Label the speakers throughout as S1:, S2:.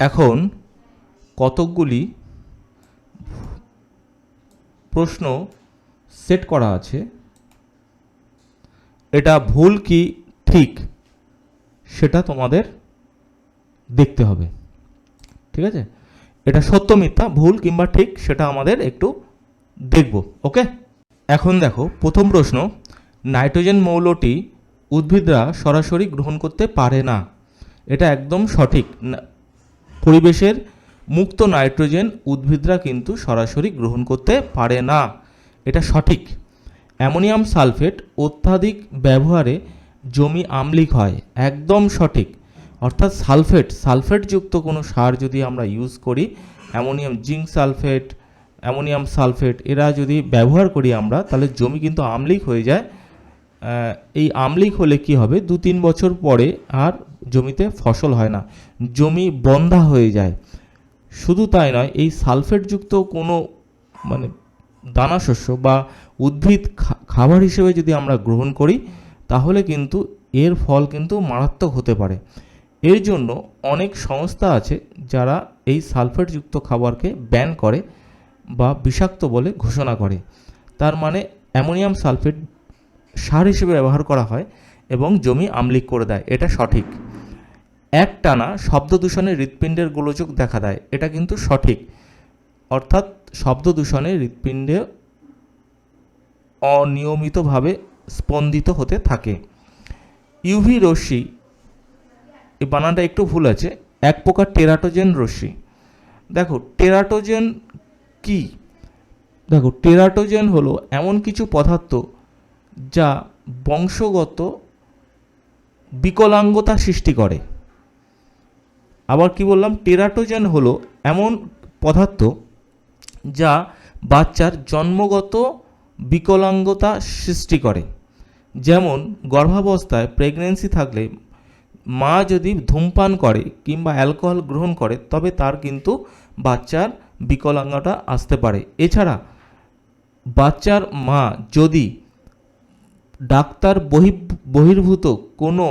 S1: এখন কতকগুলি প্রশ্ন সেট করা আছে, এটা ভুল কি ঠিক সেটা তোমাদের দেখতে হবে। ঠিক আছে, এটা সত্য মিথ্যা ভুল কিংবা ঠিক সেটা আমাদের একটু দেখব। ওকে, এখন দেখো প্রথম প্রশ্ন, নাইট্রোজেন মৌলটি উদ্ভিদরা সরাসরি গ্রহণ করতে পারে না। এটা একদম সঠিক। পরিবেশের মুক্ত নাইট্রোজেন উদ্ভিদরা কিন্তু সরাসরি গ্রহণ করতে পারে না, এটা সঠিক। অ্যামোনিয়াম সালফেট অত্যাধিক ব্যবহারে জমি আম্লিক হয়, একদম সঠিক। অর্থাৎ সালফেটযুক্ত কোনো সার যদি আমরা ইউজ করি, ammonium zinc sulphate, ammonium sulphate এরা যদি ব্যবহার করি আমরা, তাহলে জমি কিন্তু আম্লিক হয়ে যায়। এই আম্লিক হলে কি হবে, 2-3 বছর পরে আর জমিতে ফসল হয় না, জমি বন্ধা হয়ে যায়। শুধু তাই নয়, এই সালফেটযুক্ত কোনো মানে দানাশস্য বা উদ্ভিদ খাবার হিসেবে যদি আমরা গ্রহণ করি, তাহলে কিন্তু এর ফল কিন্তু মারাত্মক হতে পারে। এর জন্য অনেক সংস্থা আছে যারা এই সালফেটযুক্ত খাবারকে ব্যান করে বা বিষাক্ত বলে ঘোষণা করে। তার মানে অ্যামোনিয়াম সালফেট সার হিসেবে ব্যবহার করা হয় এবং জমি আম্লিক করে দেয়, এটা সঠিক। একটানা শব্দ দূষণে হৃৎপিণ্ডের গোলযোগ দেখা দেয়, এটা কিন্তু সঠিক। অর্থাৎ শব্দ দূষণে হৃৎপিণ্ডে অনিয়মিতভাবে স্পন্দিত হতে থাকে। ইউভি রশ্মি, এই বানানটা একটু ভুল আছে, এক প্রকার টেরাটোজেন রশ্মি। দেখো টেরাটোজেন কি, দেখো টেরাটোজেন হলো এমন কিছু পদার্থ যা বংশগত বিকলাঙ্গতা সৃষ্টি করে। আবার কি বললাম, টেরাটোজেন হলো এমন পদার্থ যা বাচ্চার জন্মগত বিকলাঙ্গতা সৃষ্টি করে। যেমন গর্ভাবস্থায় প্রেগন্যান্সি থাকলে মা যদি ধূমপান করে কিংবা অ্যালকোহল গ্রহণ করে, তবে তার কিন্তু বাচ্চার বিকলাঙ্গতা আসতে পারে। এছাড়া বাচ্চার মা যদি ডাক্তার বহির্ভূত কোনো,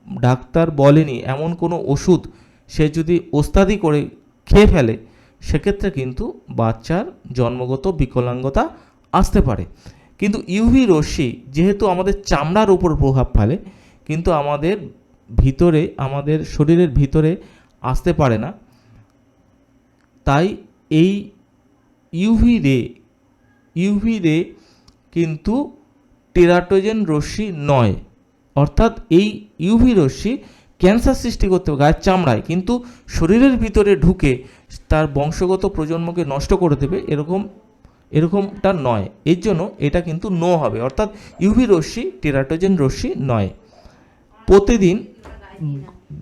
S1: ডাক্তার বলেনি এমন কোনো ওষুধ সে যদি ওস্তাদি করে খেয়ে ফেলে, সেক্ষেত্রে কিন্তু বাচ্চার জন্মগত বিকলাঙ্গতা আসতে পারে। কিন্তু ইউভি রশ্মি যেহেতু আমাদের চামড়ার উপর প্রভাব ফেলে, কিন্তু আমাদের ভিতরে, আমাদের শরীরের ভিতরে আসতে পারে না, তাই এই ইউভি রে কিন্তু টেরাটোজেন রশ্মি নয়। অর্থাৎ এই ইউভি রশ্মি ক্যান্সার সৃষ্টি করতে হবে গায়ের চামড়ায়, কিন্তু শরীরের ভিতরে ঢুকে তার বংশগত প্রজন্মকে নষ্ট করে দেবে এরকমটা নয়। এর জন্য এটা কিন্তু নো হবে, অর্থাৎ ইউভি রশ্মি টেরাটোজেন রশ্মি নয়। প্রতিদিন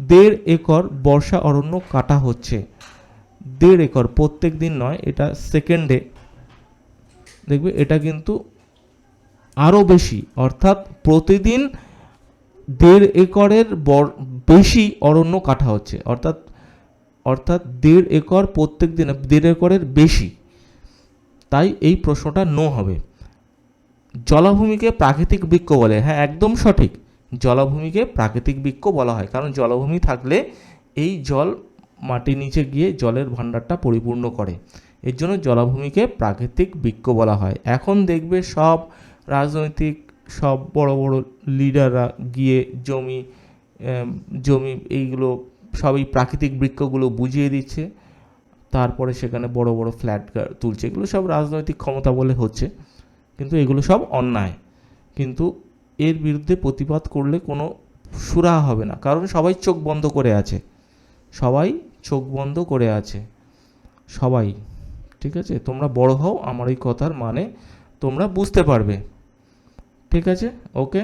S1: 1.5 একর বর্ষা অরণ্য কাটা হচ্ছে। 1.5 একর, প্রত্যেক দিন নয়, এটা সেকেন্ডে দেখবে, এটা কিন্তু আরও বেশি। অর্থাৎ প্রতিদিন 1.5 একরের বেশি অরণ্য কাটা হচ্ছে, অর্থাৎ 1.5 একর প্রত্যেক দিন, 1.5 একরের বেশি। তাই এই প্রশ্নটা নো হবে। জলাভূমিকে প্রাকৃতিক বৃক্ষ বলে, হ্যাঁ একদম সঠিক, জলাভূমিকে প্রাকৃতিক বৃক্ষ বলা হয়, কারণ জলাভূমি থাকলে এই জল মাটির নিচে গিয়ে জলের ভাণ্ডারটা পরিপূর্ণ করে, এর জন্য জলাভূমিকে প্রাকৃতিক বৃক্ষ বলা হয়। এখন দেখবে সব রাজনৈতিক সব বড় বড় লিডাররা গিয়ে জমি এইগুলো সবই প্রাকৃতিক বৃক্ষগুলো বুঝিয়ে দিচ্ছে, তারপরে সেখানে বড় বড় ফ্ল্যাট তুলছে। এগুলো সব রাজনৈতিক ক্ষমতা বলে হচ্ছে, কিন্তু এগুলো সব অন্যায়। কিন্তু এর বিরুদ্ধে প্রতিবাদ করলে কোনো সুরাহা হবে না, কারণ সবাই চোখ বন্ধ করে আছে, সবাই। ঠিক আছে, তোমরা বড় হও, আমার এই কথার মানে তোমরা বুঝতে পারবে। ঠিক আছে, ওকে।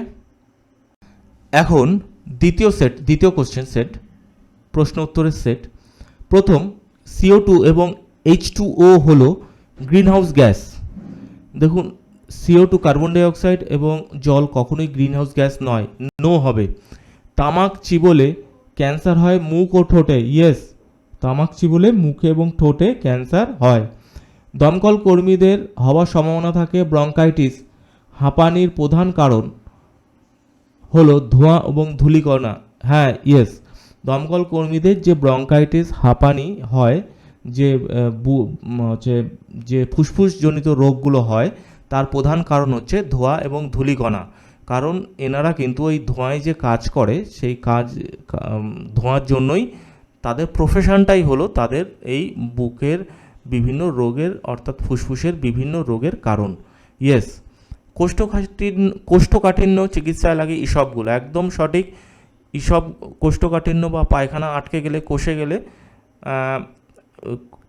S1: এখন দ্বিতীয় কোশ্চেন সেট, প্রশ্ন উত্তরের সেট। প্রথম, CO2 এবং H2O হলো গ্রিনহাউস গ্যাস। দেখুন, CO2 কার্বন ডাইঅক্সাইড এবং জল কখনোই গ্রিনহাউস গ্যাস নয়, নো হবে। তামাক চিবোলে ক্যান্সার হয় মুখ ও ঠোঁটে, ইয়েস, তামাক চিবোলে মুখে এবং ঠোঁটে ক্যান্সার হয়। দমকল কর্মীদের হওয়ার সম্ভাবনা থাকে ব্রঙ্কাইটিস। হাঁপানির প্রধান কারণ হলো ধোঁয়া এবং ধূলিকণা, হ্যাঁ ইয়েস। দমকল কর্মীদের যে ব্রঙ্কাইটিস, হাঁপানি হয়, যে হচ্ছে যে ফুসফুসজনিত রোগগুলো হয়, তার প্রধান কারণ হচ্ছে ধোঁয়া এবং ধূলিকণা। কারণ এনারা কিন্তু ওই ধোঁয়ায় যে কাজ করে, সেই ধোঁয়ার জন্যই তাদের প্রফেশনটাই হলো তাদের এই বুকের বিভিন্ন রোগের, অর্থাৎ ফুসফুসের বিভিন্ন রোগের কারণ। ইয়েস, কোষ্ঠকাঠিন্য চিকিৎসায় লাগে ইসবগুলো, একদম সঠিক। ইসব কোষ্ঠকাঠিন্য বা পায়খানা আটকে গেলে, কষে গেলে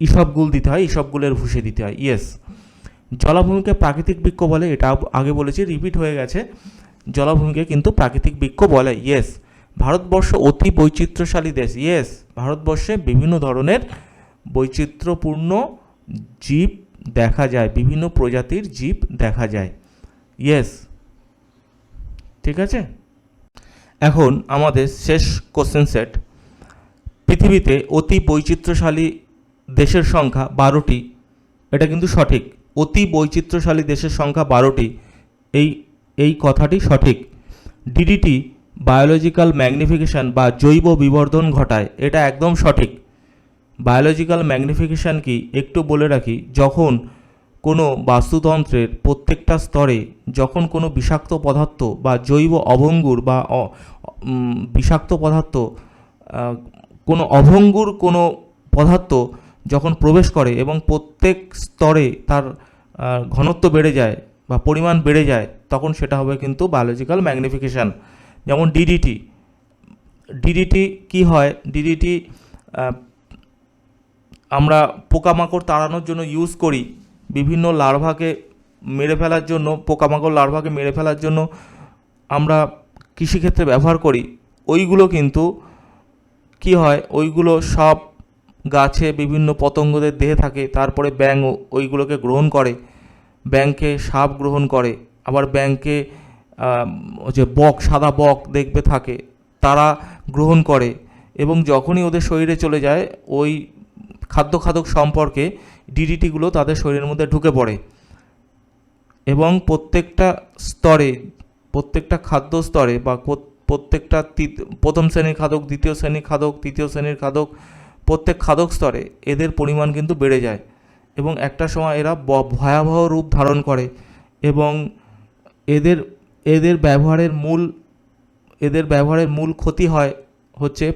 S1: ইসবগুল দিতে হয়, ইসবগুলের ভুষে দিতে হয়। ইয়েস, জলাভূমিকে প্রাকৃতিক বৃক্ষ বলে, এটা আগে বলেছি, রিপিট হয়ে গেছে। জলাভূমিকে কিন্তু প্রাকৃতিক বৃক্ষ বলে। ইয়েস, ভারতবর্ষ অতি বৈচিত্র্যশালী দেশ। ইয়েস, ভারতবর্ষে বিভিন্ন ধরনের বৈচিত্র্যপূর্ণ জীব দেখা যায়, বিভিন্ন প্রজাতির জীব দেখা যায়। ইয়েস, ঠিক আছে। এখন আমাদের শেষ কোশ্চেন সেট। পৃথিবীতে অতি বৈচিত্র্যশালী দেশের সংখ্যা 12টি। এটা কিন্তু সঠিক। অতি বৈচিত্র্যশালী দেশের সংখ্যা 12টি, এই কথাটি সঠিক। ডিডিটি বায়োলজিক্যাল ম্যাগনিফিকেশন বা জৈব বিবর্ধন ঘটায়, এটা একদম সঠিক। বায়োলজিক্যাল ম্যাগনিফিকেশন কি একটু বলে রাখি, যখন কোনো বাস্তুতন্ত্রের প্রত্যেকটা স্তরে যখন কোনো বিষাক্ত পদার্থ বা জৈব অভঙ্গুর বা বিষাক্ত পদার্থ, কোনো অভঙ্গুর কোনো পদার্থ যখন প্রবেশ করে এবং প্রত্যেক স্তরে তার ঘনত্ব বেড়ে যায় বা পরিমাণ বেড়ে যায়, তখন সেটা হবে কিন্তু বায়োলজিক্যাল ম্যাগনিফিকেশান। যেমন ডিডিটি কি হয়, ডিডিটি আমরা পোকামাকড় তাড়ানোর জন্য ইউজ করি, বিভিন্ন লার্ভাকে মেরে ফেলার জন্য, পোকামাকড় লার্ভাকে মেরে ফেলার জন্য আমরা কৃষিক্ষেত্রে ব্যবহার করি। ওইগুলো কিন্তু কি হয়, ওইগুলো সব গাছে বিভিন্ন পতঙ্গদের দেহে থাকে, তারপরে ব্যাঙ ওইগুলোকে গ্রহণ করে, ব্যাঙকে সাপ গ্রহণ করে, আবার ব্যাঙকে যে বক, সাদা বক দেখবে থাকে, তারা গ্রহণ করে, এবং যখনই ওদের শরীরে চলে যায় ওই খাদ্য সম্পর্কে ডিডিটিগুলো তাদের শরীরের মধ্যে ঢুকে পড়ে, এবং প্রত্যেকটা স্তরে, প্রত্যেকটা খাদ্য স্তরে বা প্রত্যেকটা প্রথম শ্রেণীর খাদক, দ্বিতীয় শ্রেণীর খাদক, তৃতীয় শ্রেণীর খাদক, প্রত্যেক খাদক স্তরে এদের পরিমাণ কিন্তু বেড়ে যায়, এবং একটা সময় এরা ভয়াবহ রূপ ধারণ করে, এবং এদের ব্যবহারের মূল ক্ষতি হচ্ছে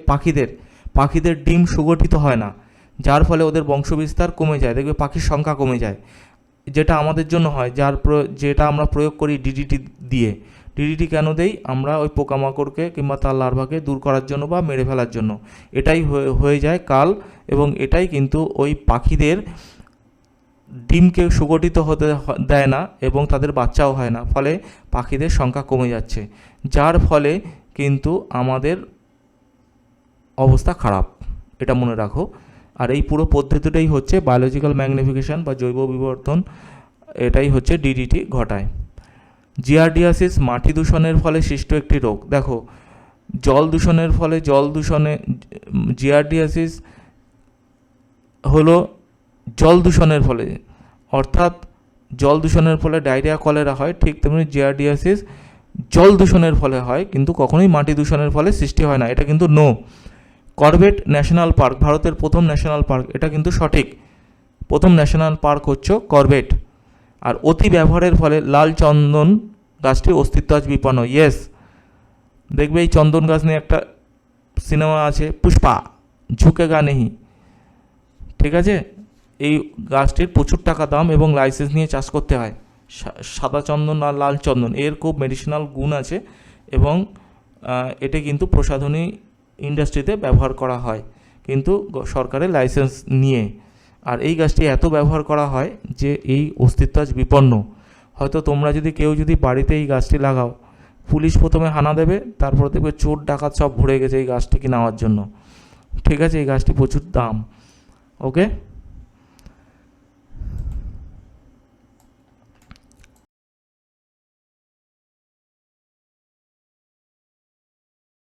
S1: পাখিদের ডিম সুগঠিত হয় না, যার ফলে ওদের বংশবিস্তার কমে যায়, দেখবে পাখির সংখ্যা কমে যায়, যেটা আমাদের জন্য হয়, যেটা আমরা প্রয়োগ করি ডিডিটি দিয়ে। ডিডিটি কেন দেই আমরা? ওই পোকামাকড়কে কিংবা তার লার্ভাকে দূর করার জন্য বা মেরে ফেলার জন্য। এটাই হয়ে যায় কাল, এবং এটাই কিন্তু ওই পাখিদের ডিমকে সুগঠিত হতে দেয় না, এবং তাদের বাচ্চাও হয় না, ফলে পাখিদের সংখ্যা কমে যাচ্ছে, যার ফলে কিন্তু আমাদের অবস্থা খারাপ, এটা মনে রাখো। আর এই পুরো পদ্ধতিটাই হচ্ছে বায়োলজিক্যাল ম্যাগনিফিকেশন বা জৈব বিবর্ধন, এটাই হচ্ছে ডিডিটি ঘটায়। জিয়ারডিয়াসিস মাটি দূষণের ফলে সৃষ্ট একটি রোগ। দেখো, জিয়ারডিয়াসিস হলো জল দূষণের ফলে, অর্থাৎ জল দূষণের ফলে ডায়রিয়া, কলেরা হয়, ঠিক তেমনি জিয়ারডিয়াসিস জল দূষণের ফলে হয়, কিন্তু কখনোই মাটি দূষণের ফলে সৃষ্টি হয় না, এটা কিন্তু নো। করবেট ন্যাশনাল পার্ক ভারতের প্রথম ন্যাশনাল পার্ক, এটা কিন্তু সঠিক। প্রথম ন্যাশনাল পার্ক হচ্ছে করবেট। আর অতি ব্যবহারের ফলে লাল চন্দন গাছটির অস্তিত্ব আজ বিপন্ন। ইয়েস, দেখবে এই চন্দন গাছ নিয়ে একটা সিনেমা আছে, পুষ্পা ঝুঁকেগা নেহি, ঠিক আছে। এই গাছটির প্রচুর টাকা দাম এবং লাইসেন্স নিয়ে চাষ করতে হয়। সাদা চন্দন আর লাল চন্দন এর খুব মেডিসিনাল গুণ আছে, এবং এটা কিন্তু প্রসাধনী ইন্ডাস্ট্রিতে ব্যবহার করা হয়, কিন্তু সরকারের লাইসেন্স নিয়ে। আর এই গাছটি এত ব্যবহার করা হয় যে এই অস্তিত্ব আজ বিপন্ন। হয়তো তোমরা কেউ যদি বাড়িতে এই গাছটি লাগাও, পুলিশ প্রথমে হানা দেবে, তারপর দেখবে চোর ডাকাত সব ভরে গেছে এই গাছটিকে নেওয়ার জন্য, ঠিক আছে। এই গাছটি প্রচুর দাম। ওকে।